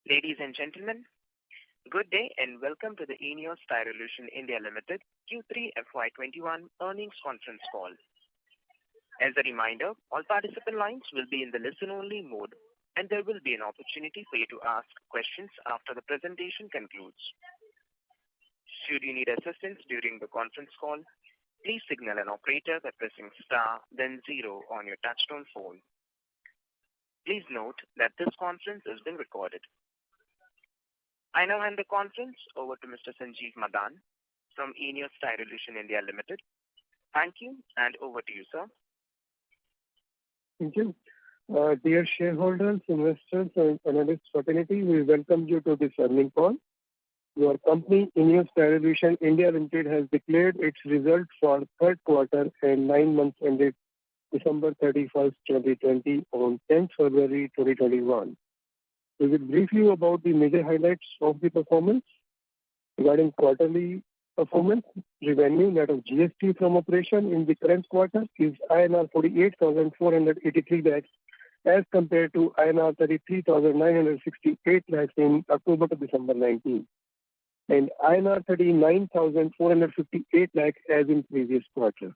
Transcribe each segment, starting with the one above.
Ladies and gentlemen, good day and welcome to the INEOS Styrolution India Limited Q3 FY21 earnings conference call. As a reminder, all participant lines will be in the listen-only mode, and there will be an opportunity for you to ask questions after the presentation concludes. Should you need assistance during the conference call, please signal an operator by pressing star then zero on your touchtone phone. Please note that this conference is being recorded. I now hand the conference over to Mr. Sanjeev Madan from INEOS Styrolution India Limited. Thank you, and over to you, sir. Thank you. Dear shareholders, investors, and analyst fraternity, we welcome you to this earnings call. Your company, INEOS Styrolution India Limited, has declared its results for third quarter and 9 months ended December 31st, 2020 on 10th February 2021. We will brief you about the major highlights of the performance. Regarding quarterly performance, revenue net of GST from operation in the current quarter is INR 48,483 lakhs as compared to INR 33,968 lakhs in October to December 19 and INR 39,458 lakhs as in previous quarter.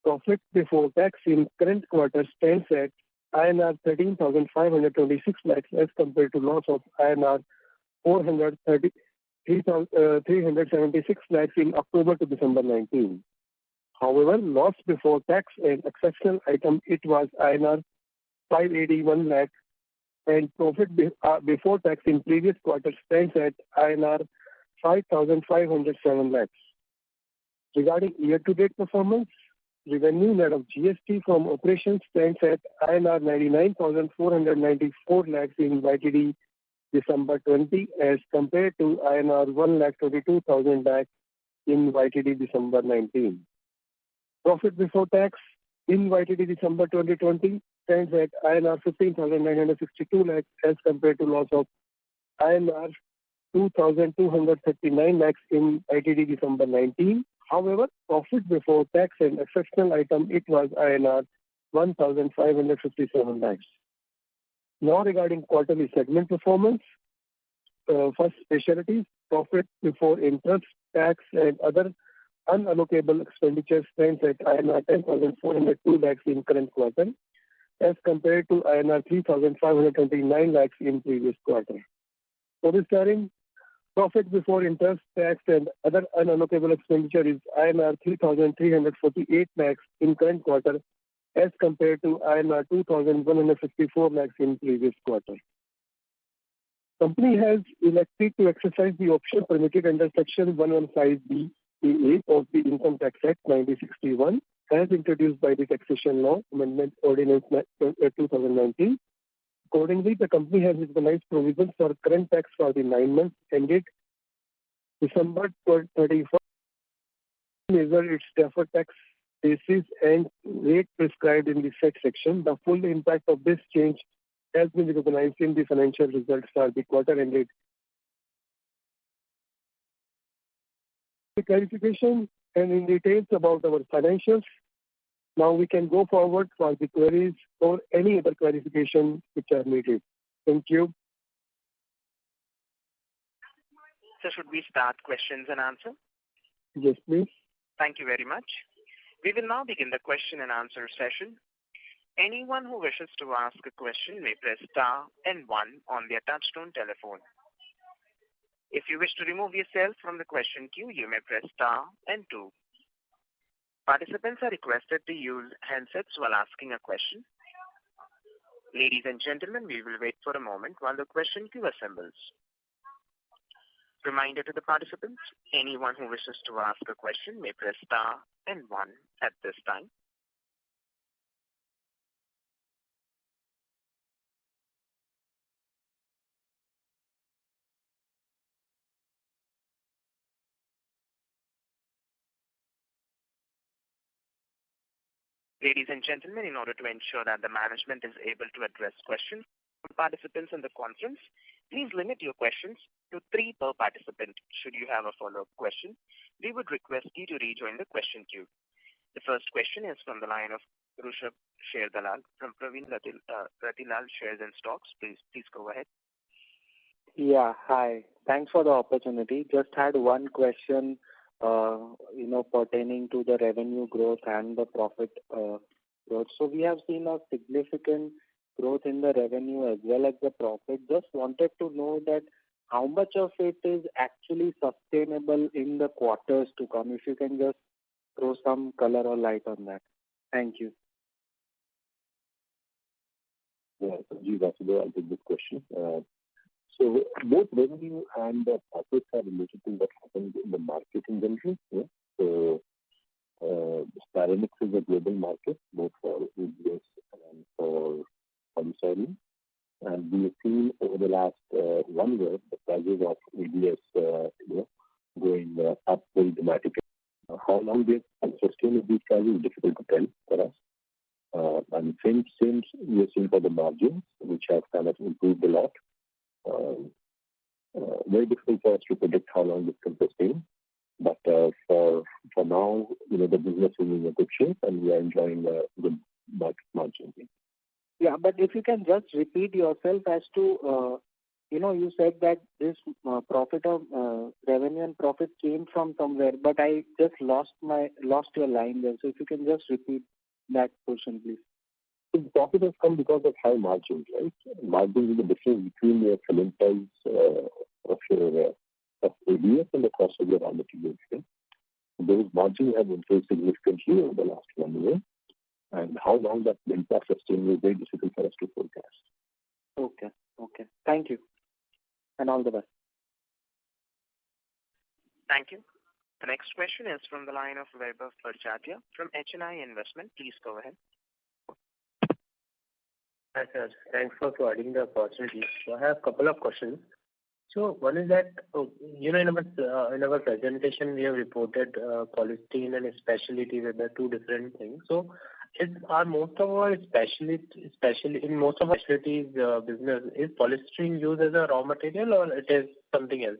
Profit before tax in current quarter stands at INR 13,526 lakhs as compared to loss of INR 376 lakhs in October to December 19. However, loss before tax and exceptional item it was INR 581 lakhs and profit before tax in previous quarter stands at INR 5,507 lakhs. Regarding year-to-date performance, revenue net of GST from operations stands at INR 99,494 lakhs in YTD December 20 as compared to INR 1,22,000 lakhs in YTD December 19. Profit before tax in YTD December 2020 stands at INR 15,962 lakhs as compared to loss of INR 2,239 lakhs in YTD December 19. However, profit before tax and exceptional item it was INR 1,557 lakhs. Now regarding quarterly segment performance, first specialties, profit before interest, tax and other unallocable expenditures stands at INR 10,402 lakhs in current quarter as compared to INR 3,529 lakhs in previous quarter. Polystyrene, profit before interest, tax and other unallocable expenditure is INR 3,348 lakhs in current quarter as compared to INR 2,154 lakhs in previous quarter. Company has elected to exercise the option permitted under Section 115BAA of the Income Tax Act 1961 as introduced by the Taxation Law Amendment Ordinance 2019. Accordingly, the company has recognized provisions for current tax for the 9 months ended December 31st, measure its deferred tax basis and rate prescribed in the said section. The full impact of this change has been recognized in the financial results for the quarter ended. The clarification and in details about our financials. Now we can go forward for the queries or any other clarification which are needed. Thank you. So should we start questions and answer? Yes, please. Thank you very much. We will now begin the question and answer session. Anyone who wishes to ask a question may press star and one on their touchtone telephone. If you wish to remove yourself from the question queue, you may press star and two. Participants are requested to use handsets while asking a question. Ladies and gentlemen, we will wait for a moment while the question queue assembles. Reminder to the participants, anyone who wishes to ask a question may press star and one at this time. Ladies and gentlemen, in order to ensure that the management is able to address questions from participants in the conference, please limit your questions to 3 per participant. Should you have a follow-up question, we would request you to rejoin the question queue. The first question is from the line of Rushabh Sharedalal from Praveen Ratilal Shares and Stocks. Please go ahead. Yeah, hi. Thanks for the opportunity. Just had one question, pertaining to the revenue growth and the profit growth. So we have seen a significant growth in the revenue as well as the profit. Just wanted to know that how much of it is actually sustainable in the quarters to come. If you can just throw some color or light on that. Thank you. Yeah, Sanjeev, that's a very good question. So both revenue and profits are related to what happens in the market in general. Yeah? So Styrenix is a global market, both for ABS and for polystyrene. And we have seen over the last 1 year the prices of ABS going up very dramatically. How long they sustain these prices is difficult to tell for us. And same we are seeing for the margins, which have kind of improved a lot. Very difficult for us to predict how long this can sustain. But for now, the business is in a good shape, and we are enjoying a good margin. Yeah, but if you can just repeat yourself as to, you said that this profit of revenue and profit came from somewhere, but I just lost your line there. So if you can just repeat that portion, please. So the profit has come because of high margins, right? Margins is the difference between your selling price of ABS and the cost of your raw materials. Okay? Those margins have improved significantly over the last 1 year. And how long that impact sustains is very difficult for us to forecast. Okay. Thank you. And all the best. Thank you. The next question is from the line of Vaibhav Barjatia from HNI Investment. Please go ahead. Hi, sir. Thanks for providing the opportunity. So I have a couple of questions. So one is that, in our presentation, we have reported polystyrene and specialty with the two different things. So are most of our in most of our specialties business, is polystyrene used as a raw material or it is something else?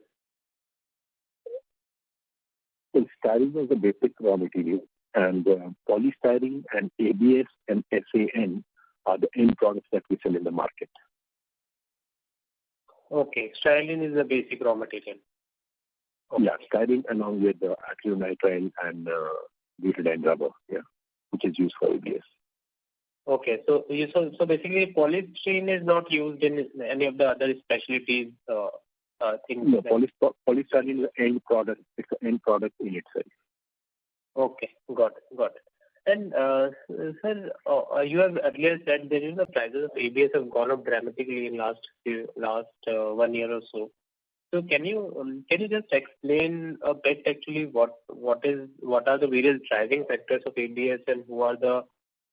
So styrene is the basic raw material, and polystyrene and ABS and SAN are the end products that we sell in the market. Okay, styrene is the basic raw material. Okay. Yeah, styrene along with acrylonitrile and butadiene rubber, which is used for ABS. Okay, so basically polystyrene is not used in any of the other specialties things. No, polystyrene is an end product. It's an end product in itself. Okay, got it. And sir, you have earlier said that the prices of ABS have gone up dramatically in last 1 year or so. So can you just explain a bit actually what are the various driving factors of ABS and who are the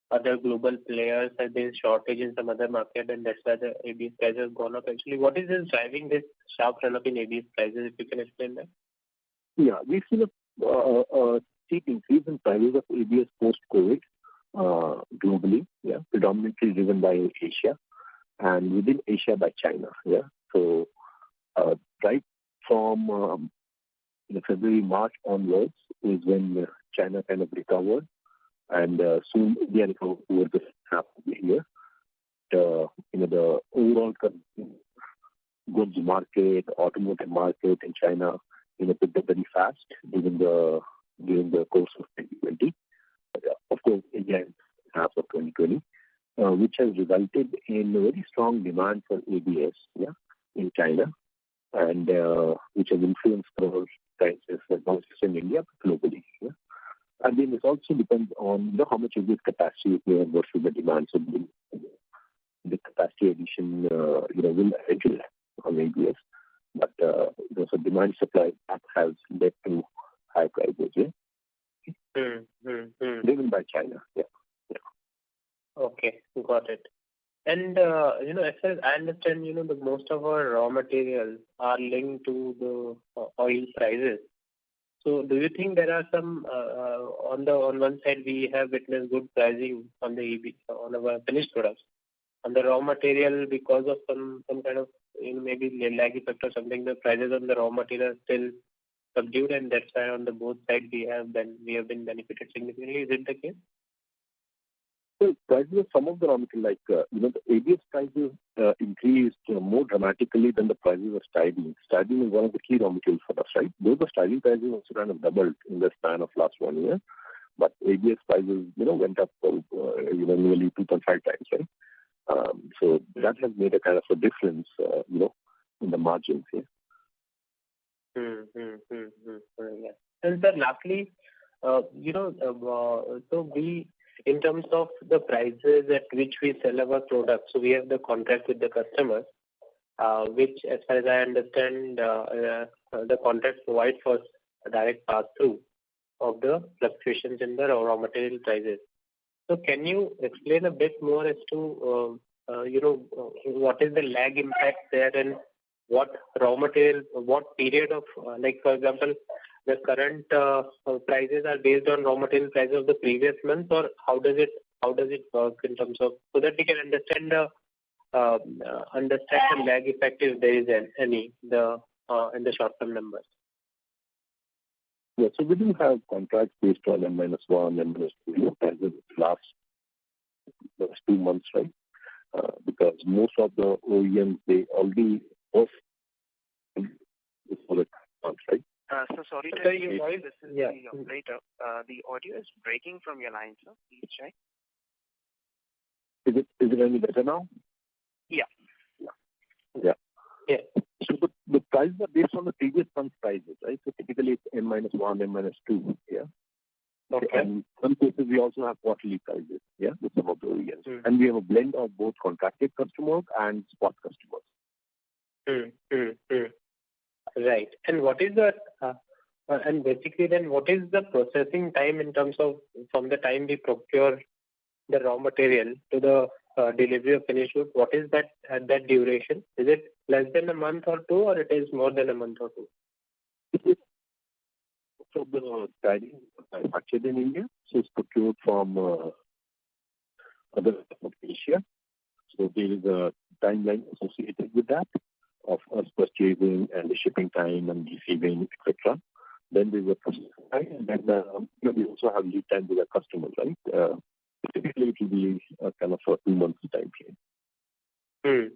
other global players? Have there shortage in some other market and that's why the ABS prices have gone up actually? What is this driving this sharp run up in ABS prices, if you can explain that? Yeah, we've seen a steep increase in prices of ABS post-COVID globally, predominantly driven by Asia and within Asia by China. So right from February, March onwards is when China kind of recovered, and soon India recovered over the half of the year. The overall goods market, automotive market in China, picked up very fast during the course of 2020. Of course, India in half of 2020, which has resulted in a very strong demand for ABS, in China, and which has influenced our prices not just in India but globally. And then it also depends on how much of this capacity we have versus the demand. So the capacity addition, will eventually on ABS, but so demand supply that has led to high prices. Driven by China. Okay, got it. And as far as I understand, the most of our raw materials are linked to the oil prices. So do you think there are some on one side we have witnessed good pricing on the on our finished products, on the raw material because of some kind of maybe lag effect or something, the prices on the raw material are still subdued, and that's why on the both sides we have been benefited significantly. Is it the case? So prices of some of the raw material, like the ABS prices increased more dramatically than the prices of styrene. Styrene is one of the key raw materials for us, right? Though the styrene prices also kind of doubled in the span of last 1 year, but ABS prices, went up, nearly 2.5 times, right? So that has made a kind of a difference, in the margins here. Yeah. And sir, lastly, so we, in terms of the prices at which we sell our products, so we have the contract with the customers, which, as far as I understand, the contract provides for a direct pass-through of the fluctuations in the raw material prices. So can you explain a bit more as to, what is the lag impact there, and what raw material, what period of, like for example, the current prices are based on raw material prices of the previous month, or how does it work in terms of, so that we can understand the lag effect, if there is any, in the short term numbers. Yeah, so we do have contracts based on N-1, N-2 prices last 2 months, right? Because most of the OEMs, they already off before the month, right? So sorry to interrupt. This is the operator. The audio is breaking from your line, sir. Please check. Is it any better now? Yeah. So the prices are based on the previous month's prices, right? So typically it's N-1, N-2, yeah? Okay. And in some cases we also have quarterly prices, yeah, with some of the OEMs. And we have a blend of both contracted customers and spot customers. Right. And what is the, and basically then what is the processing time in terms of from the time we procure the raw material to the delivery of finished goods? What is that duration? Is it less than a month or two, or it is more than a month or two? So the styrene manufactured in India, so it's procured from other parts of Asia. So there is a timeline associated with that of us purchasing and the shipping time and receiving, etc. Then there's a processing time, and then we also have lead time with our customers, right? Typically, it will be kind of a 2 months time frame.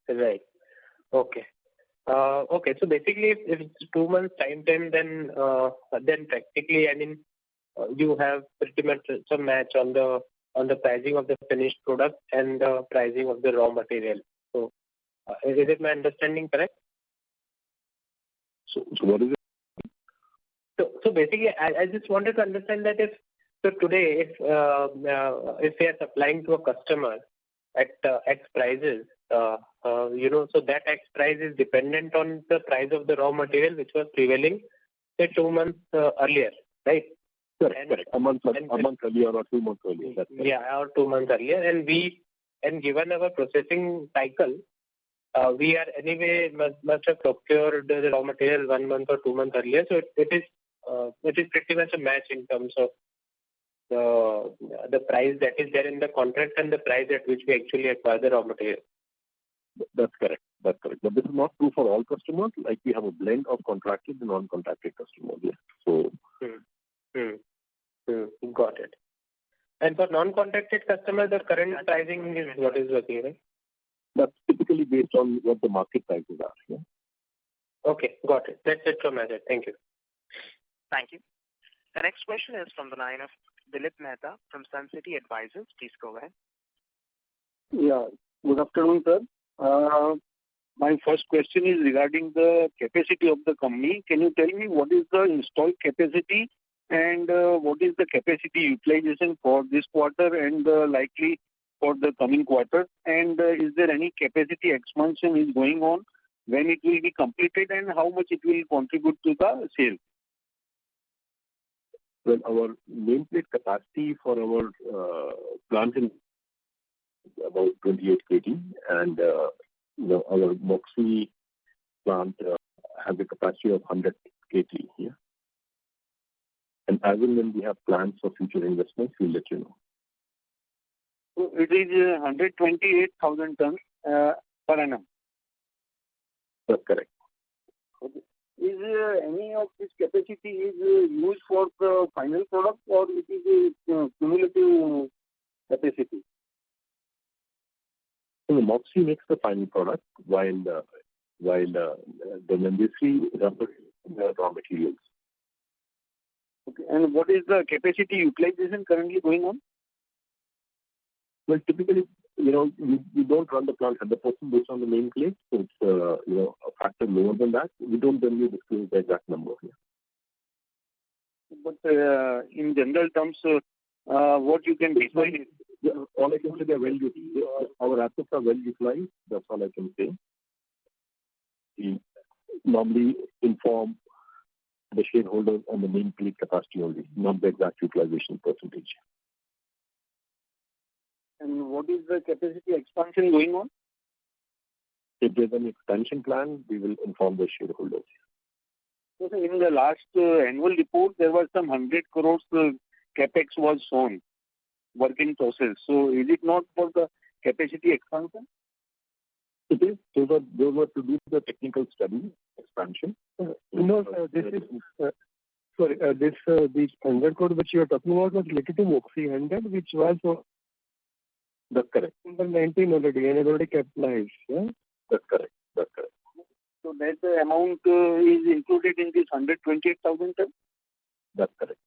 Right. Okay. So basically, if it's 2 months time frame, then practically, I mean, you have pretty much some match on the pricing of the finished product and the pricing of the raw material. So, is it my understanding correct? So what is it? So basically, I just wanted to understand that today, if we are supplying to a customer at X prices, so that X price is dependent on the price of the raw material which was prevailing, say 2 months earlier, right? Correct. A month earlier or 2 months earlier. That's correct. Yeah, or 2 months earlier, and given our processing cycle, we are anyway must have procured the raw material 1 month or 2 months earlier. So it is pretty much a match in terms of the price that is there in the contract and the price at which we actually acquire the raw material. That's correct. But this is not true for all customers. Like we have a blend of contracted and non-contracted customers. Yeah. So. Got it. And for non-contracted customers, the current pricing is what is working, right? That's typically based on what the market prices are. Yeah? Okay, got it. That's it from my side. Thank you. Thank you. The next question is from the line of Dilip Mehta from Sun City Advisors. Please go ahead. Yeah. Good afternoon, sir. My first question is regarding the capacity of the company. Can you tell me what is the installed capacity and what is the capacity utilization for this quarter and likely for the coming quarter? And is there any capacity expansion is going on, when it will be completed, and how much it will contribute to the sale? Well, our nameplate capacity for our plant is about 28 KT, and our Moxie plant has a capacity of 100 KT here. And as and when we have plans for future investments, we'll let you know. So it is 128,000 tons per annum. That's correct. Okay. Is any of this capacity is used for the final product, or it is cumulative capacity? So the Moxie makes the final product, while the Nandesri rubber raw materials. Okay. And what is the capacity utilization currently going on? Well, typically, we don't run the plant 100% based on the nameplate, so it's a factor lower than that. We don't generally disclose the exact number here. But in general terms, what you can define is all I can say, they're our assets are well utilized. That's all I can say. We normally inform the shareholders on the nameplate capacity only, not the exact utilization percentage. And what is the capacity expansion going on? If there's an expansion plan, we will inform the shareholders. So in the last annual report, there was some 100 crores capex was shown, work in process. So is it not for the capacity expansion? It is. Those were to do the technical study expansion. This 100 crore which you are talking about was related to Moxie 100, which was That's correct. number 19 already and is already capitalized. Yeah? That's correct. So that amount is included in this 128,000 ton? That's correct.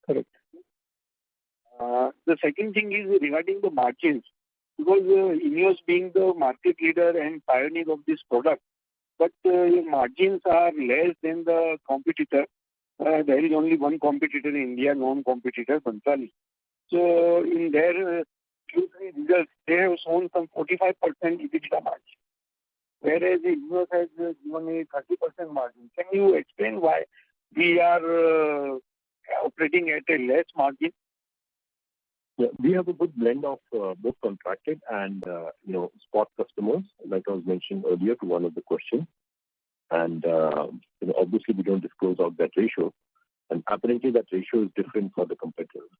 Correct. The second thing is regarding the margins. Because INEOS being the market leader and pioneer of this product, but your margins are less than the competitor. There is only one competitor in India, non-competitor, Bhansali. So in their Q3 results, they have shown some 45% EBITDA margin, whereas INEOS has given a 30% margin. Can you explain why we are operating at a less margin? Yeah, we have a good blend of both contracted and spot customers, like I was mentioning earlier to one of the questions. And obviously we don't disclose out that ratio, and apparently that ratio is different for the competitors.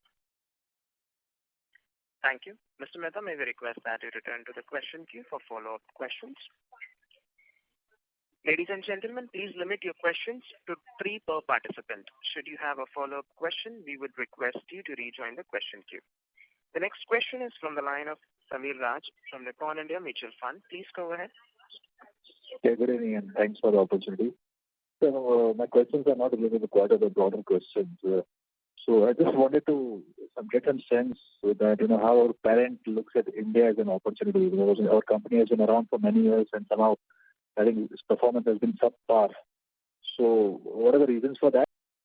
Thank you. Mr. Mehta, may we request that you return to the question queue for follow-up questions. Ladies and gentlemen, please limit your questions to 3 per participant. Should you have a follow-up question, we would request you to rejoin the question queue. The next question is from the line of Samir Raj from Nippon India Mutual Fund. Please go ahead. Okay, good evening and thanks for the opportunity. So my questions are not related to quite the broader questions. So I just wanted to get some sense that how our parent looks at India as an opportunity. Because our company has been around for many years and somehow I think its performance has been subpar. So what are the reasons for that?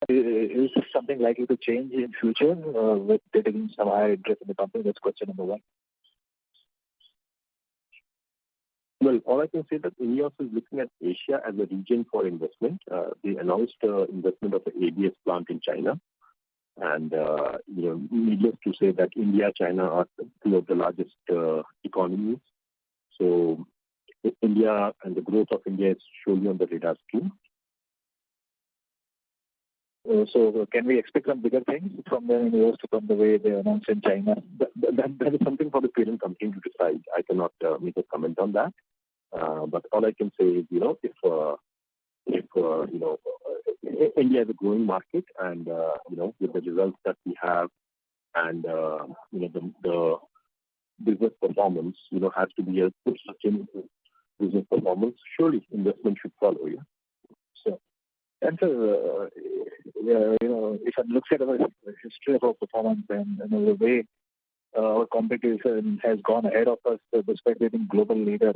Is this something likely to change in future with taking some higher interest in the company? That's question number one. Well, all I can say that INEOS is looking at Asia as a region for investment. They announced investment of an ABS plant in China. And, needless to say that India, China are two of the largest economies. So India and the growth of India is surely on the radar screen. So can we expect some bigger things from the INEOS from the way they announced in China? That is something for the parent company to decide. I cannot make a comment on that. But all I can say is, if India is a growing market and, with the results that we have and, the business performance, has to be a sustainable business performance, surely investment should follow, yeah. So, and so, if one looks at our history of our performance and the way our competition has gone ahead of us, despite being global leader,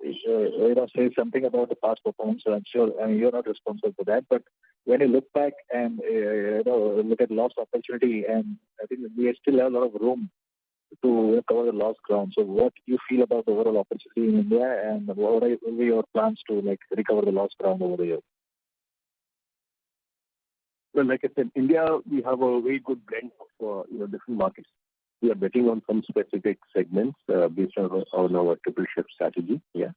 say something about the past performance. I'm sure you're not responsible for that, but when you look back and look at lost opportunity, and I think we still have a lot of room to cover the lost ground. So, what do you feel about the overall opportunity in India, and what are your plans to recover the lost ground over the years? Well, like I said, India, we have a very good blend of different markets. We are betting on some specific segments based on our triple shift strategy. Yeah.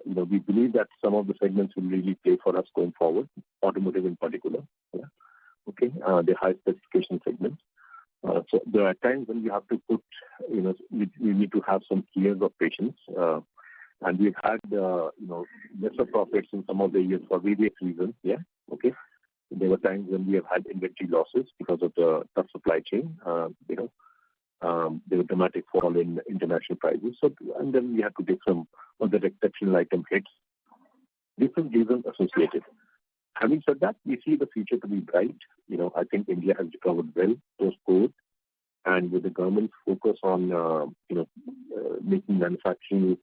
We believe that some of the segments will really play for us going forward, automotive in particular. Yeah. Okay. The high specification segments. So there are times when we have to put, we need to have some years of patience. And we've had, lesser profits in some of the years for various reasons. Yeah. Okay. There were times when we have had inventory losses because of the tough supply chain. There were dramatic fall in international prices. So, and then we had to take some other exceptional item hits, different reasons associated. Having said that, we see the future to be bright. I think India has recovered well post-COVID, and with the government's focus on, making manufacturing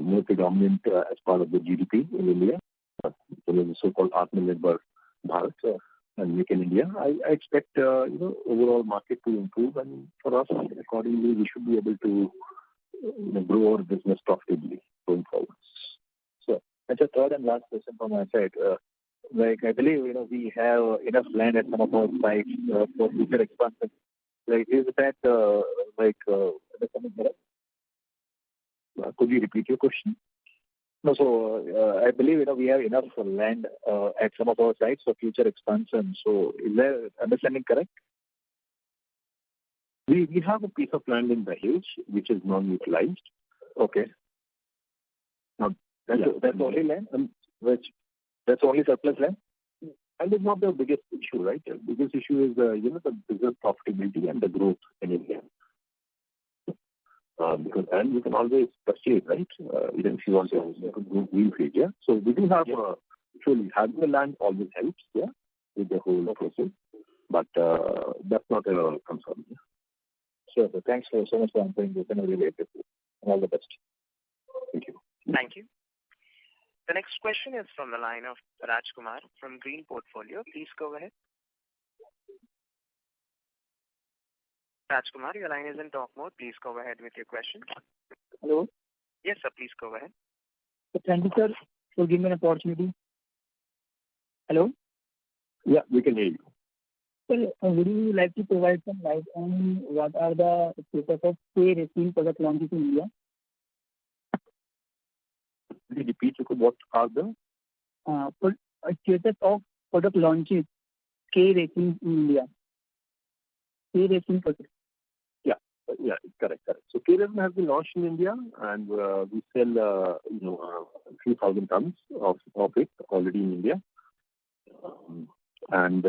more predominant as part of the GDP in India, the so-called Atmanirbhar Bharat and Make in India, I expect, overall market to improve, and for us, accordingly, we should be able to grow our business profitably going forward. So, that's a third and last question from my side. I believe, we have enough land at some of our sites for future expansion. Is that, understanding correct? Could you repeat your question? No, so I believe, we have enough land at some of our sites for future expansion. So, is that understanding correct? We have a piece of land in Dahej which is non-utilized. Okay. Now, that's only land? That's only surplus land? And it's not the biggest issue, right? The biggest issue is, the business profitability and the growth in India. And you can always purchase, right? Even if you want to go greenfield, yeah. So we do have, actually having the land always helps, yeah, with the whole process. But that's not a concern. Yeah? Sure. So thanks so much for answering this, and I really appreciate it. All the best. Thank you. Thank you. The next question is from the line of Rajkumar from Green Portfolio. Please go ahead. Rajkumar, your line is in talk mode. Please go ahead with your question. Hello. Yes, sir. Please go ahead. Thank you, sir, for giving me an opportunity. Hello. Yeah, we can hear you. Sir, would you like to provide some light on what are the status of K-resin product launches in India? Could you repeat what are the status of product launches K-resin in India? K-resin product. Yeah, correct. So K-resin has been launched in India, and we sell, a few thousand tons of it already in India, and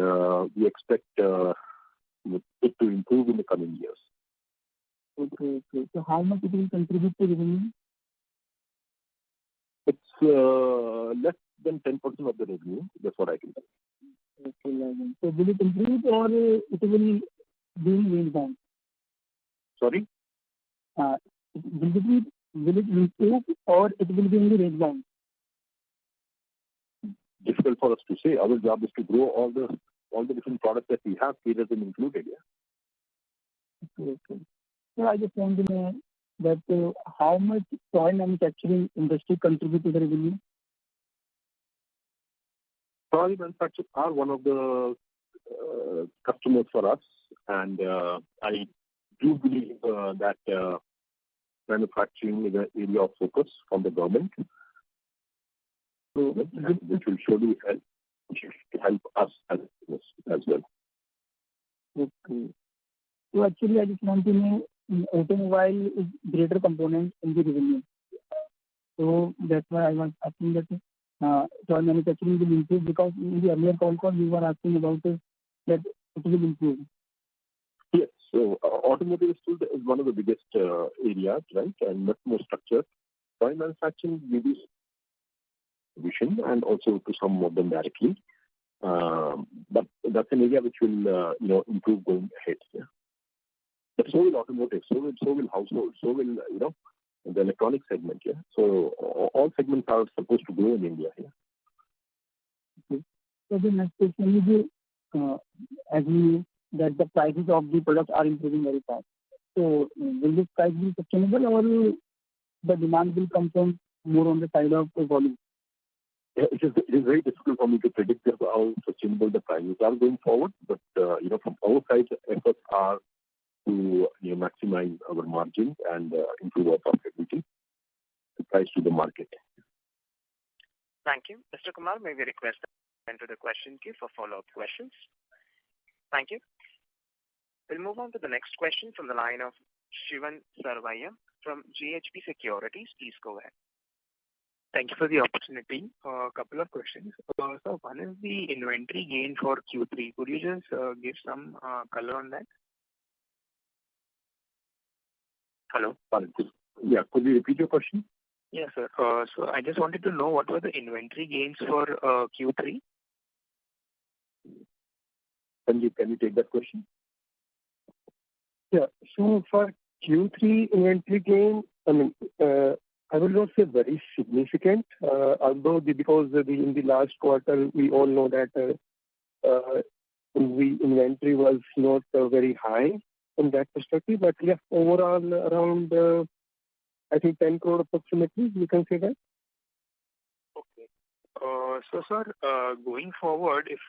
we expect it to improve in the coming years. Okay. So how much it will contribute to revenue? It's less than 10% of the revenue. That's what I can say. Okay, so will it improve or it will be range bound? Sorry? Will it improve or it will be only range bound? Difficult for us to say. Our job is to grow all the different products that we have, K-resin included. Yeah. Okay. So I just want to know that how much toy manufacturing industry contribute to the revenue? Toy manufacturers are one of the customers for us, and I do believe that manufacturing is an area of focus from the government, which will surely help us as business as well. Okay. So actually, I just want to know, automobile is greater component in the revenue. So that's why I was asking that toy manufacturing will improve, because in the earlier call we were asking about that it will improve. Yes. So automotive is still is one of the biggest areas, right, and much more structured. Toy manufacturing maybe distribution and also to some of them directly. But that's an area which will improve going ahead. Yeah. But so will automotive, so will household, so will the electronic segment. Yeah. So all segments are supposed to grow in India. Yeah. Okay. So the next question is, as we that the prices of the products are improving very fast. So will this price be sustainable, or the demand will come from more on the side of the volume? Yeah, it is very difficult for me to predict how sustainable the prices are going forward. But from our side, the efforts are to maximize our margins and improve our profitability to price to the market. Thank you. Mr. Kumar, may we request to enter the question queue for follow-up questions? Thank you. We'll move on to the next question from the line of Shivan Sarvaiya from GHP Securities. Please go ahead. Thank you for the opportunity. A couple of questions. So one is the inventory gain for Q3. Could you just give some color on that? Hello? Yeah, could you repeat your question? Yes, sir. So I just wanted to know what were the inventory gains for Q3? Can you take that question? Yeah. So for Q3 inventory gain, I will not say very significant, although because in the last quarter, we all know that the inventory was not very high from that perspective. But yeah, overall around, I think 10 crore approximately, you can say that. Okay. So, sir, going forward, if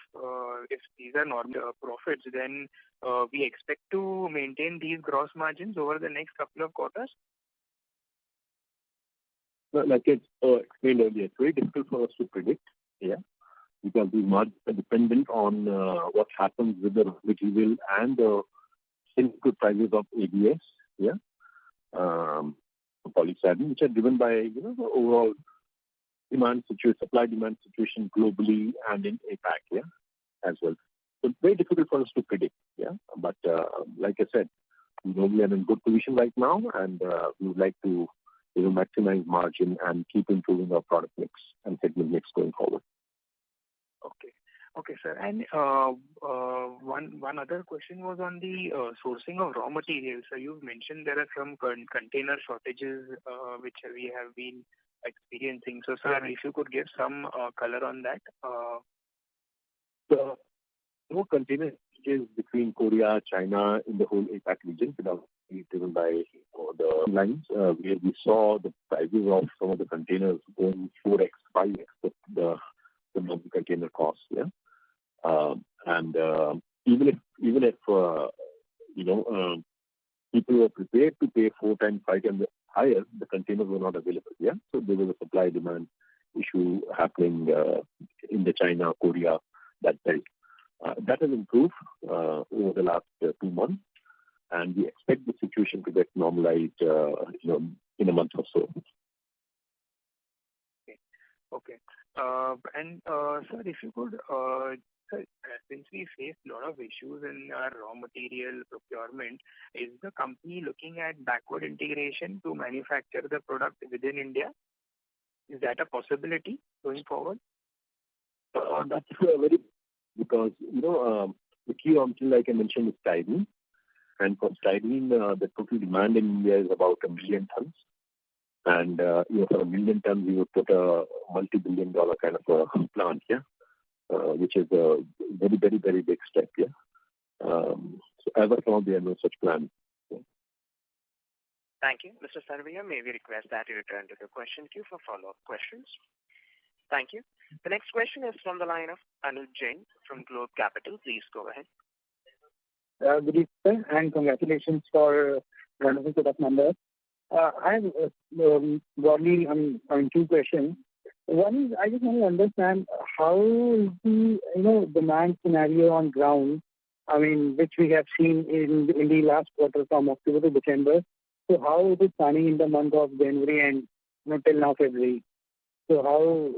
these are normal profits, then we expect to maintain these gross margins over the next couple of quarters? Like I explained earlier, it's very difficult for us to predict, because these margins are dependent on what happens with the raw material and the input prices of ABS, polystyrene, which are driven by the overall supply-demand situation globally and in APAC, as well. So it's very difficult for us to predict, But like I said, we are in a good position right now, and we would like to maximize margin and keep improving our product mix and segment mix going forward. Okay, sir. And one other question was on the sourcing of raw materials. So you've mentioned there are some container shortages which we have been experiencing. So, sir, if you could give some color on that. The more container shortages between Korea, China, in the whole APAC region, driven by the lines, where we saw the prices of some of the containers going 4x, 5x the normal container costs, and even if people were prepared to pay 4 times, 5 times higher, the containers were not available, So there was a supply-demand issue happening in the China, Korea, that belt. That has improved over the last 2 months, and we expect the situation to get normalized, in a month or so. Okay. And sir, if you could, sir, since we face a lot of issues in our raw material procurement, is the company looking at backward integration to manufacture the product within India? Is that a possibility going forward? That's very, because the key raw material, like I mentioned, is styrene. And for styrene, the total demand in India is about 1 million tons. And for 1 million tons, we would put a multi-billion-dollar kind of a plant, which is a very, very, very big step, So as of now, there are no such plans. Thank you. Mr. Sarvia, may we request that you return to the question queue for follow-up questions? Thank you. The next question is from the line of Anuj Jain from Globe Capital. Please go ahead. Good evening, sir, and congratulations for wonderful set of numbers. I have broadly 2 questions. One is, I just want to understand how is the demand scenario on ground, which we have seen in the last quarter from October to December. So how it is planning in the month of January and till now February? So how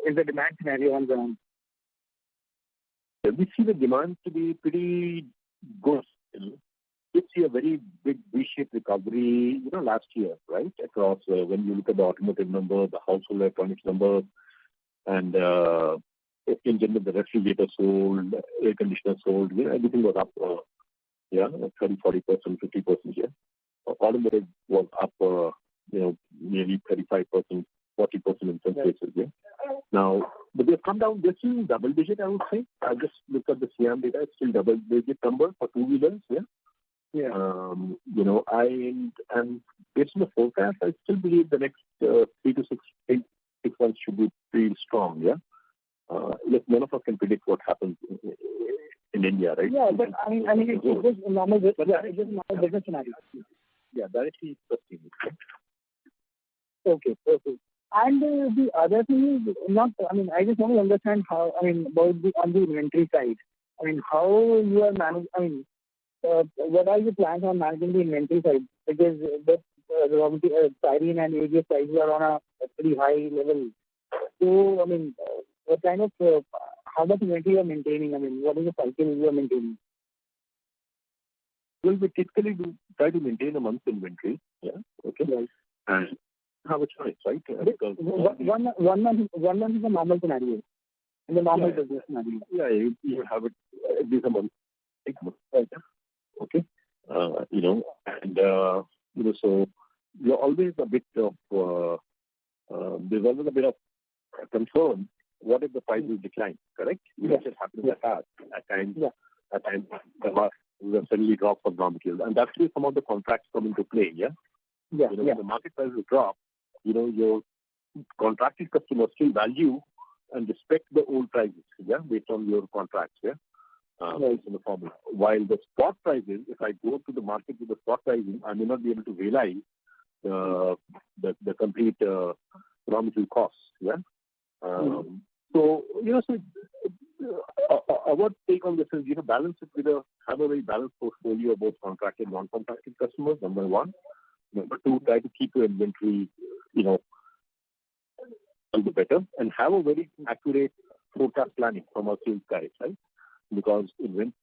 is the demand scenario on ground? We see the demand to be pretty good. We see a very big V-shaped recovery, last year, right? Across when you look at the automotive number, the household electronics number, and in general, the refrigerator sold, air conditioner sold, everything was up, 30, 40%, 50%, Automotive was up, nearly 35%, 40% in some cases, Now, but they've come down. They're still double digit, I would say. I just looked at the CM data. It's still double digit number for 2-wheelers, and based on the forecast, I still believe the next 3 to 6 months should be pretty strong, Look, none of us can predict what happens in India, right? Yeah, but it's just normal business scenario. Yeah, that is interesting. Okay. And the other thing is I just want to understand how, about on the inventory side. How you are managing, what are your plans on managing the inventory side? Because the styrene and ABS prices are on a pretty high level. So, I mean, what kind of, how much inventory you are maintaining? I mean, what is the cycle you are maintaining? Well, we typically do try to maintain a month's inventory. Yeah. Okay. Right. And have a choice, right? Because one month is a normal scenario. In the normal business scenario. Yeah, you have it at least a month, 6 months, right? Okay. So you're always a bit of, there's always a bit of concern. What if the prices decline, correct? Which has happened in the past. At times, the market will suddenly drop for raw materials. And that's where some of the contracts come into play, yeah? When the market prices drop, your contracted customers still value and respect the old prices, yeah, based on your contracts, yeah? Based on the formula. While the spot prices, if I go to the market with the spot pricing, I may not be able to realize the complete raw material costs, yeah? Our take on this is, balance it with have a very balanced portfolio of both contracted and non-contracted customers, number one. Number two, try to keep your inventory, a little better, and have a very accurate forecast planning from our sales guys, right? Because in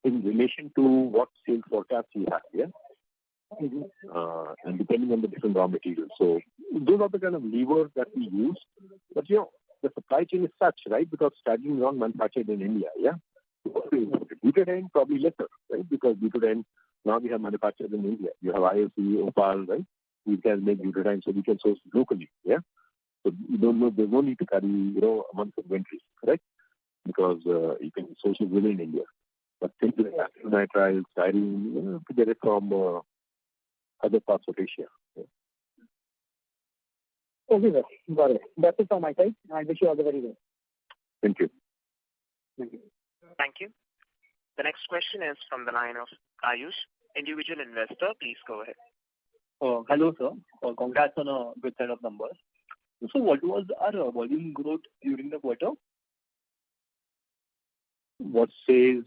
relation to what sales forecast you have, yeah? And depending on the different raw materials. So those are the kind of levers that we use. But, the supply chain is such, right? Because styrene is not manufactured in India, yeah? Butadiene probably lesser, right? Because butadiene, now we have manufactured in India. You have IOC, Opal, right? We can make butadiene, so we can source it locally, yeah? So there's no need to carry, a month's inventory, correct? Because you can source it within India. But things like acrylonitrile, styrene, to get it from other parts of Asia. Yeah. Okay, sir. Got it. That's it from my side. I wish you all the very best. Thank you. Thank you. Thank you. The next question is from the line of Ayush, individual investor. Please go ahead. Hello, sir. Congrats on a good set of numbers. So what was our volume growth during the quarter? What says?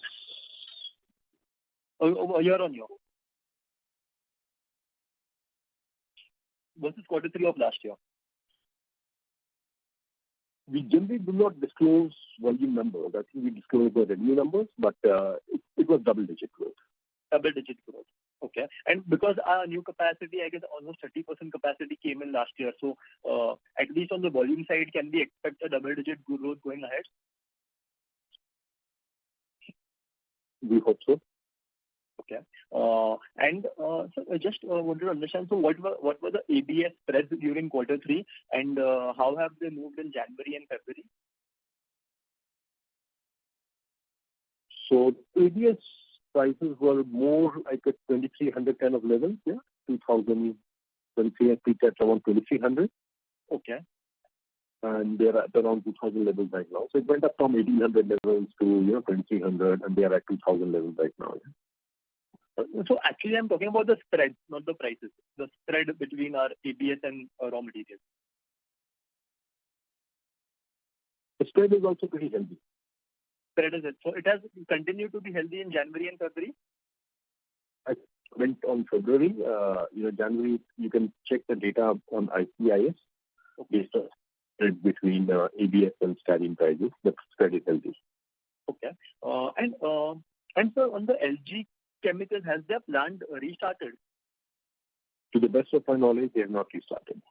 Year on year. Versus quarter 3 of last year. We generally do not disclose volume numbers. I think we disclose the revenue numbers, but it was double-digit growth. Double-digit growth. Okay. And because our new capacity, I guess almost 30% capacity came in last year. So at least on the volume side, can we expect a double-digit growth going ahead? We hope so. Okay. So I just wanted to understand, so what were the ABS spreads during quarter 3 and how have they moved in January and February? So ABS prices were more like a 2,300 kind of level, yeah? 2023 I peaked at around 2,300. Okay. And they're at around 2,000 levels right now. So it went up from 1,800 levels to 2,300, and they are at 2,000 levels right now. Yeah? So actually, I'm talking about the spread, not the prices. The spread between our ABS and raw materials. The spread is also pretty healthy. Spread is it. So it has continued to be healthy in January and February? I went on February. January, you can check the data on ICIS. Based on spread between ABS and styrene prices. The spread is healthy. Okay. And sir, on the LG Chemicals, has their plant restarted? To the best of my knowledge, they have not restarted.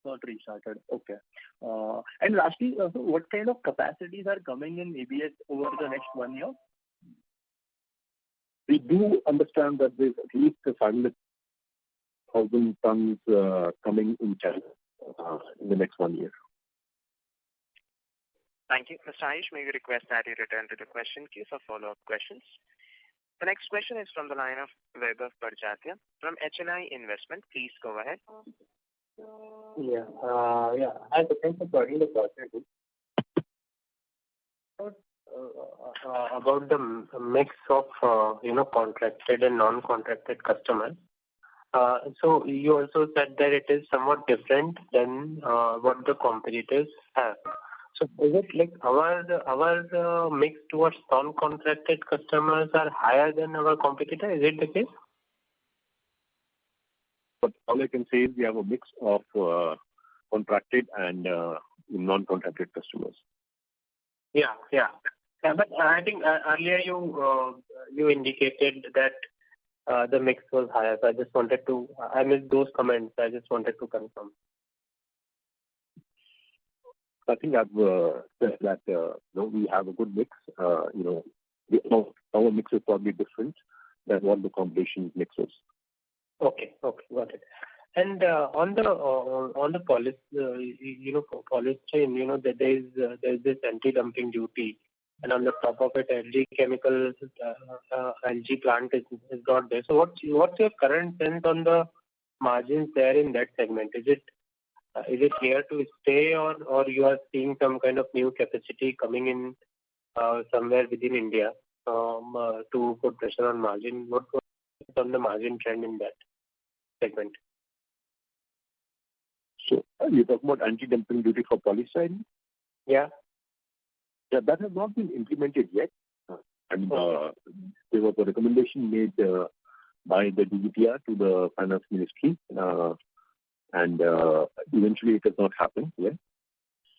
Not restarted. Okay. And lastly, so what kind of capacities are coming in ABS over the next 1 year? We do understand that there's at least 500,000 tons coming in China in the next 1 year. Thank you. Mr. Ayush, may we request that you return to the question queue for follow-up questions. The next question is from the line of Vaibhav Barjatya from HNI Investment. Please go ahead. Yeah. I thanks for providing the opportunity. About the mix of contracted and non-contracted customers. So you also said that it is somewhat different than what the competitors have. So is it like our mix towards non-contracted customers are higher than our competitor? Is it the case? But all I can say is we have a mix of contracted and non-contracted customers. Yeah. But I think earlier you indicated that the mix was higher. So I missed those comments. I just wanted to confirm. I think I've said that we have a good mix. Our mix is probably different than what the competition mix is. Okay, got it. And on the policy, polystyrene, that there's this anti-dumping duty, and on the top of it, LG Chemicals, LG plant is not there. So what's your current sense on the margins there in that segment? Is it here to stay, or you are seeing some kind of new capacity coming in somewhere within India to put pressure on margin? What's on the margin trend in that segment? So you're talking about anti-dumping duty for polystyrene? Yeah. Yeah, that has not been implemented yet. And there was a recommendation made by the DGTR to the Finance Ministry. And eventually it has not happened yet.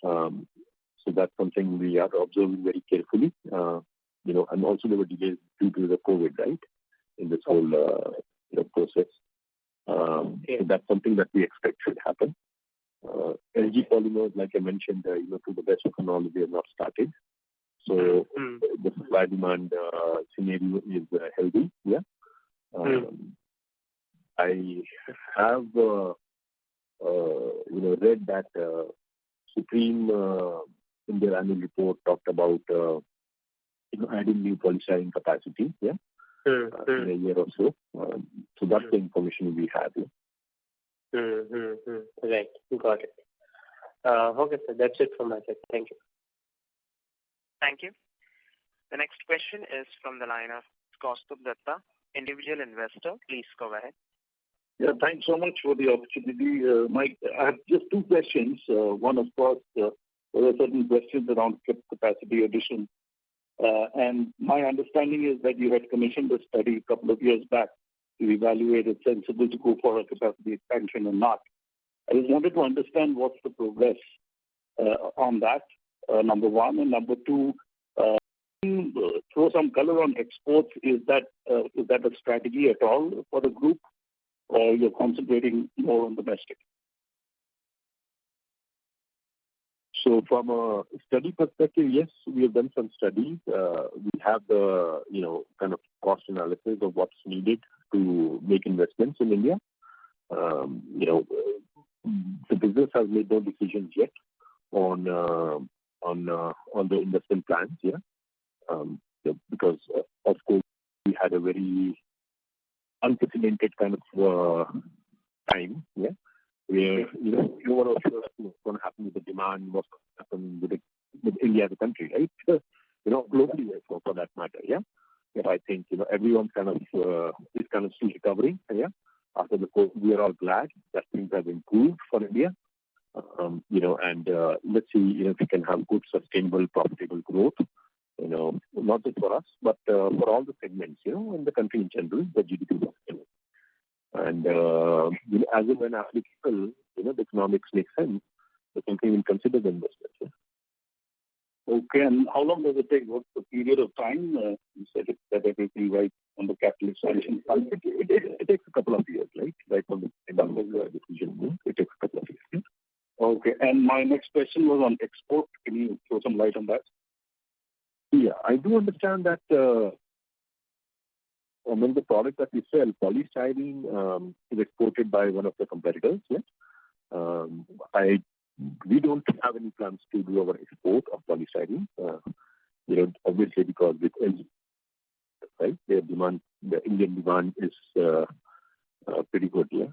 So that's something we are observing very carefully. And also there were delays due to the COVID, right, in this whole process. So that's something that we expect should happen. LG Polymers, like I mentioned, to the best of our knowledge, they have not started. So the supply-demand scenario is healthy. Yeah. I have read that Supreme in their annual report talked about adding new polystyrene capacity. Yeah. In a year or so. So that's the information we have. Yeah. Right. Got it. Okay, sir. That's it from my side. Thank you. Thank you. The next question is from the line of Kaustubh Datta, individual investor. Please go ahead. Yeah, thanks so much for the opportunity, Mike. I have just two questions. One, of course, there are certain questions around capacity addition. And my understanding is that you had commissioned a study a couple of years back to evaluate it's sensible to go for a capacity expansion or not. I just wanted to understand what's the progress on that, number one. And number two, throw some color on exports. Is that a strategy at all for the group, or you're concentrating more on domestic? So from a study perspective, yes, we have done some studies. We have the, kind of cost analysis of what's needed to make investments in India. The business has made no decisions yet on the investment plans. Yeah. Because of course we had a very unprecedented kind of time. Yeah. Where you were not sure what's going to happen with the demand, what's going to happen with India as a country, right? Globally for that matter, yeah. But I think everyone kind of is kind of still recovering, yeah. After the COVID, we are all glad that things have improved for India, and let's see if we can have good, sustainable, profitable growth. Not just for us, but for all the segments, in the country in general, the GDP. And as and when applicable, the economics make sense, the company will consider the investment. Yeah. Okay, and how long does it take? What's the period of time? You said that everything right on the capital expansion fund. It takes a couple of years, right from the time of the decision. It takes a couple of years. Yeah. Okay, and my next question was on export. Can you throw some light on that? Yeah, I do understand that among the products that we sell, polystyrene is exported by one of the competitors. Yeah. We don't have any plans to do our export of polystyrene. Obviously because with LG, right, their demand, the Indian demand is pretty good. Yeah.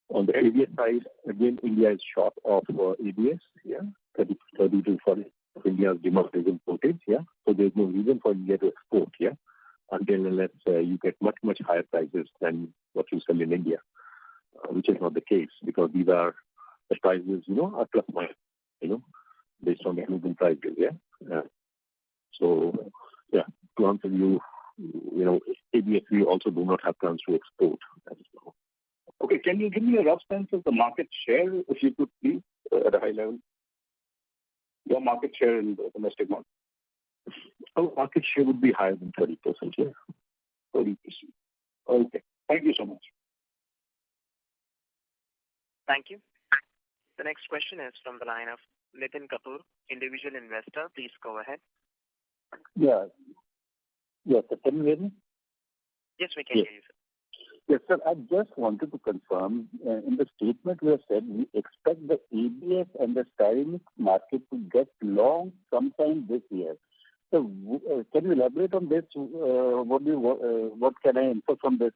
On the ABS side, again, India is short of ABS. Yeah, 30 to 40 of India's demand is imported. Yeah, so there's no reason for India to export. Yeah, until unless you get much higher prices than what you sell in India, which is not the case because these are the prices, are plus minus, based on the global prices. Yeah. So, yeah, to answer you, ABS, we also do not have plans to export as well. Okay, can you give me a rough sense of the market share, if you could please, at a high level? Your market share in the domestic market. Our market share would be higher than 30%, yeah. 30%. Okay. Thank you so much. Thank you. The next question is from the line of Nitin Kapoor, individual investor. Please go ahead. Yeah. Yes, sir. Can you hear me? Yes, we can hear you, sir. Yes, sir. I just wanted to confirm, in the statement we have said we expect the ABS and the styrenic market to get long sometime this year. So, can you elaborate on this? What can I infer from this?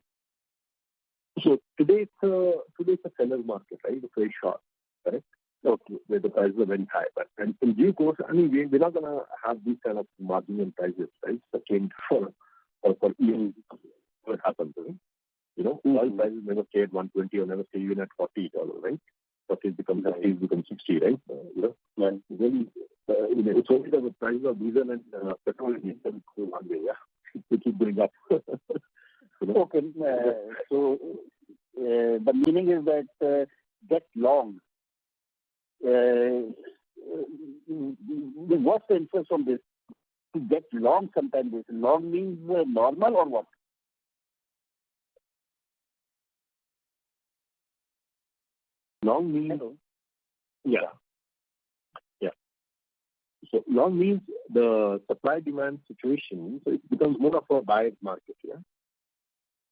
So today it's a seller's market, right? It's very short, correct? Okay, where the prices are very high. And in due course, I mean, we're not going to have these kind of marginal prices, right? Sustained for years. What happens, right? You know, oil prices never stay at 120 or never stay even at $40, right? But it becomes 60, right? You know, and really, it's only the prices of diesel and petrol and diesel go one way, yeah. They keep going up. Okay, so the meaning is that get long. What's the inference from this? To get long sometime this. Long means normal or what? Long means, Hello. yeah. So long means the supply-demand situation, so it becomes more of a buyer's market, yeah.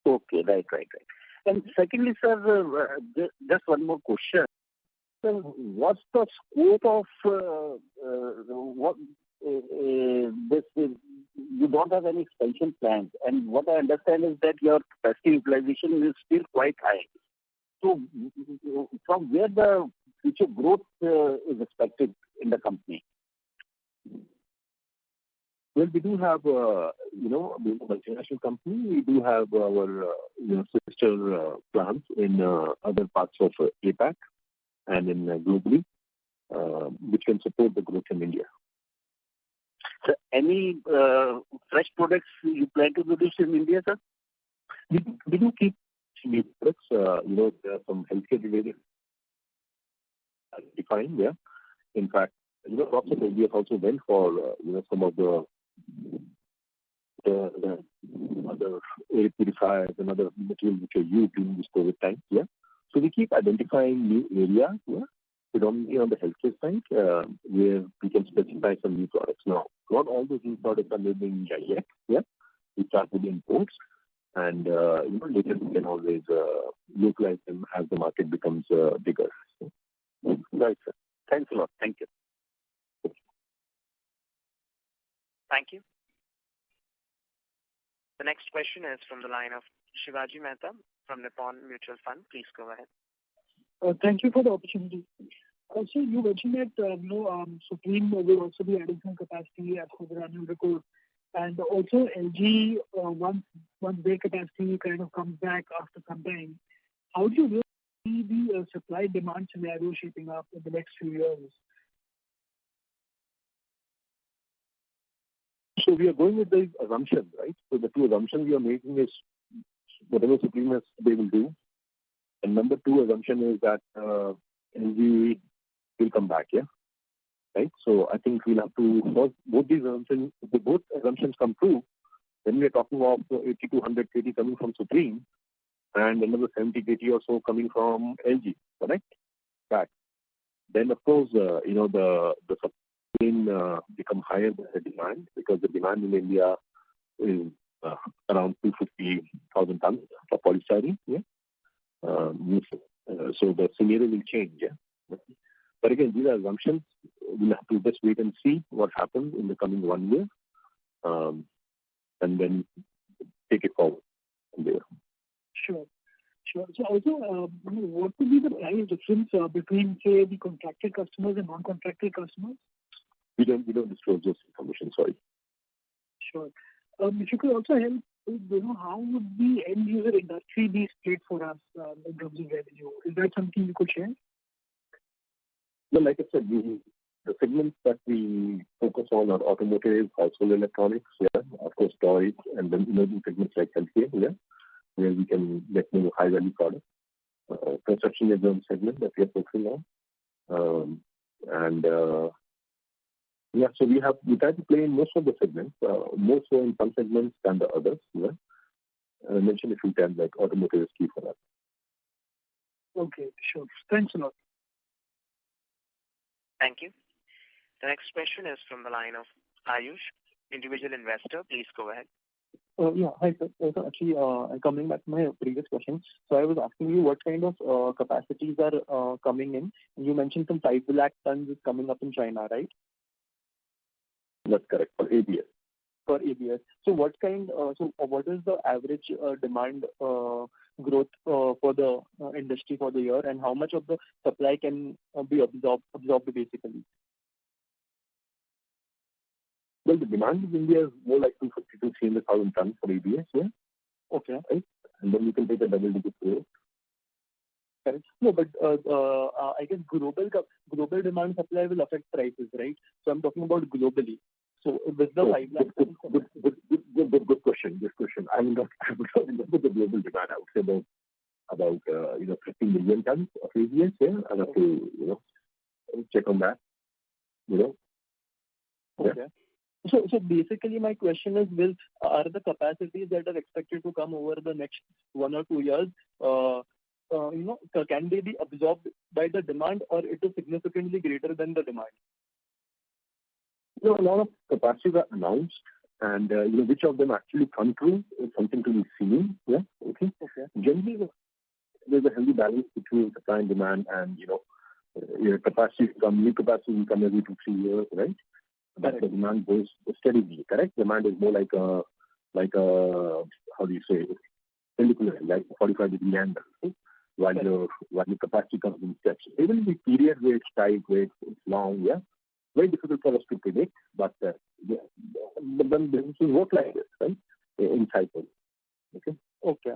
Okay, right. And secondly, sir, just one more question. Sir, what's the scope of what this is? You don't have any expansion plans, and what I understand is that your capacity utilization is still quite high. So, from where the future growth is expected in the company? Well, we do have, being a multinational company, we do have our sister plants in other parts of APAC and in globally, which can support the growth in India. So, any fresh products you plan to produce in India, sir? We do keep new products. There are some healthcare related defined, yeah. In fact, lots of ideas also went for some of the other air purifiers and other materials which are used during this COVID time. Yeah. So we keep identifying new areas, yeah, predominantly on the healthcare side, where we can specify some new products. Now, not all those new products are made in India yet. Yeah. We start with imports, and later we can always localize them as the market becomes bigger. Right, sir. Thanks a lot. Thank you. Thank you. The next question is from the line of Shivaji Mehta from Nippon Mutual Fund. Please go ahead. Thank you for the opportunity. Also, you mentioned that Supreme will also be adding some capacity as per the annual report, and also LG once their capacity kind of comes back after some time. How do you really see the supply demand scenario shaping up in the next few years? So we are going with the assumption, right? So the two assumptions we are making is whatever Supreme has, they will do. And number two assumption is that LG will come back, yeah? Right? So I think we'll have to, first, both these assumptions, if both assumptions come true, then we are talking of 80 to 100 KT coming from Supreme and another 70 KT or so coming from LG, correct? Back. Then, of course, the supply become higher than the demand, because the demand in India is around 250,000 tons for polystyrene. Yeah? So the scenario will change. Yeah? But again, these are assumptions. We'll have to just wait and see what happens in the coming 1 year, and then take it forward from there. Sure. So also, what would be the price difference between, say, the contracted customers and non-contracted customers? We don't disclose this information, sorry. Sure. If you could also help, how would the end user industry be split for us in terms of revenue? Is that something you could share? Well, like I said, the segments that we focus on are automotive, household electronics, yeah, of course toys, and then emerging segments like healthcare, yeah, where we can get more high value products. construction is one segment that we are focusing on. So we try to play in most of the segments, more so in some segments than the others. Yeah. I mentioned a few times like automotive is key for us. Okay, sure. Thanks a lot. Thank you. The next question is from the line of Ayush, individual investor. Please go ahead. Yeah, hi sir. So actually, coming back to my previous question, so I was asking you what kind of capacities are coming in. You mentioned some 5 lakh tons is coming up in China, right? That's correct, for ABS. For ABS. So what is the average demand growth for the industry for the year, and how much of the supply can be absorbed basically? Well, the demand in India is more like 250 to 300,000 tons for ABS, yeah? Okay. Right? And then you can take a double-digit growth. Correct. No, but I guess global demand supply will affect prices, right? So I'm talking about globally. So with the 5 lakh tons... Good question. I would not remember the global demand. I would say about 50 million tons of ABS, yeah? I'll have to, check on that, Okay. Yeah. So basically my question is, are the capacities that are expected to come over the next 1 or 2 years, can they be absorbed by the demand, or it is significantly greater than the demand? A lot of capacities are announced, and which of them actually come true is something to be seen. Yeah. Okay. Generally, there's a healthy balance between supply and demand, and new capacity will come every 2-3 years, right? But the demand goes steadily. Correct. Demand is more like a how do you say, perpendicular, like a 45-degree angle. Okay? While the capacity comes in steps. Even the period where it's tight, where it's long, yeah. Very difficult for us to predict, but then businesses work like this, right? In cycles. Okay.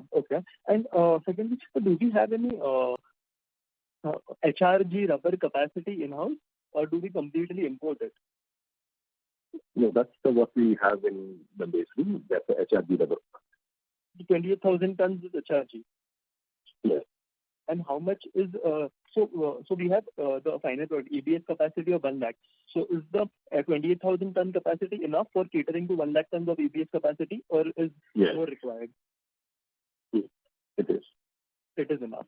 And secondly, do we have any HRG rubber capacity in-house, or do we completely import it? No, that's what we have in the basin. That's the HRG rubber. 28,000 tons is HRG. Yes. And how much is so we have the final product ABS capacity of 1 lakh. So is the 28,000 ton capacity enough for catering to 1 lakh tons of ABS capacity, or is more required? Yes, it is. It is enough.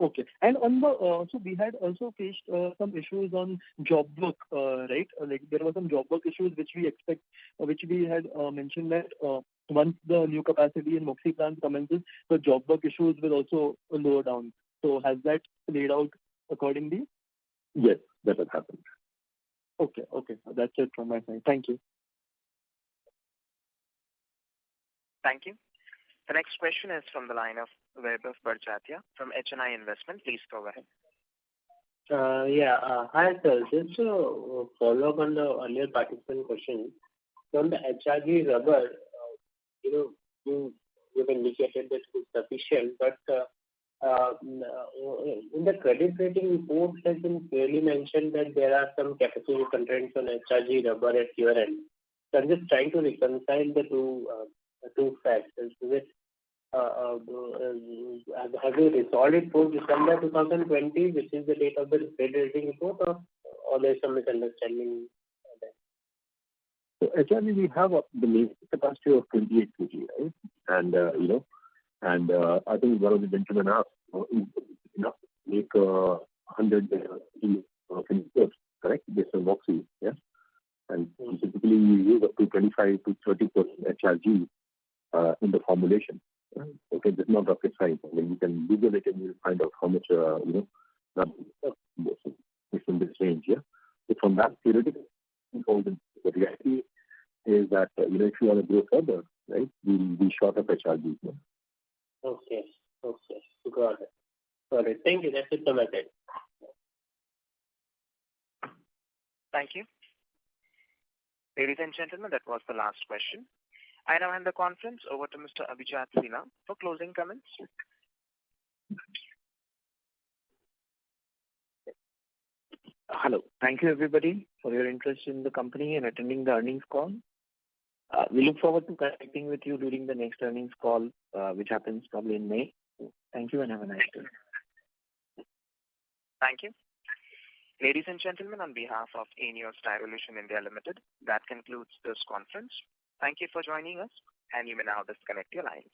Okay. And on the so we had also faced some issues on job work, right? Like there were some job work issues which we had mentioned that once the new capacity in Moxie plant commences, the job work issues will also lower down. So has that played out accordingly? Yes, that has happened. Okay. That's it from my side. Thank you. Thank you. The next question is from the line of Vaibhav Barjatia from HNI Investment. Please go ahead. Hi sir. Just to follow up on the earlier participant question. So on the HRG rubber, you've indicated that it's sufficient, but in the credit rating report has been clearly mentioned that there are some capacity constraints on HRG rubber at your end. So I'm just trying to reconcile the two facts. Is it have you resolved it for December 2020, which is the date of the credit rating report, or there's some misunderstanding there? So actually we have the main capacity of 28 kg, right? And I think one of the gentlemen asked, make 100 kg, correct? Based on Moxie, yeah. And typically we use up to 25 to 30% HRG in the formulation. Okay, this is not rocket science. I mean, you can Google it and you'll find out how much it's in this range. Yeah. So from that theoretical, the reality is that if you want to grow further, right, we'll be short of HRG. Yeah? Okay, got it. Thank you. That's it from my side. Thank you. Ladies and gentlemen, that was the last question. I now hand the conference over to Mr. Abhijat Sinha for closing comments. Hello. Thank you, everybody, for your interest in the company and attending the earnings call. We look forward to connecting with you during the next earnings call, which happens probably in May. Thank you and have a nice day. Thank you. Ladies and gentlemen, on behalf of INEOS Styrolution India Limited, that concludes this conference. Thank you for joining us, and you may now disconnect your lines.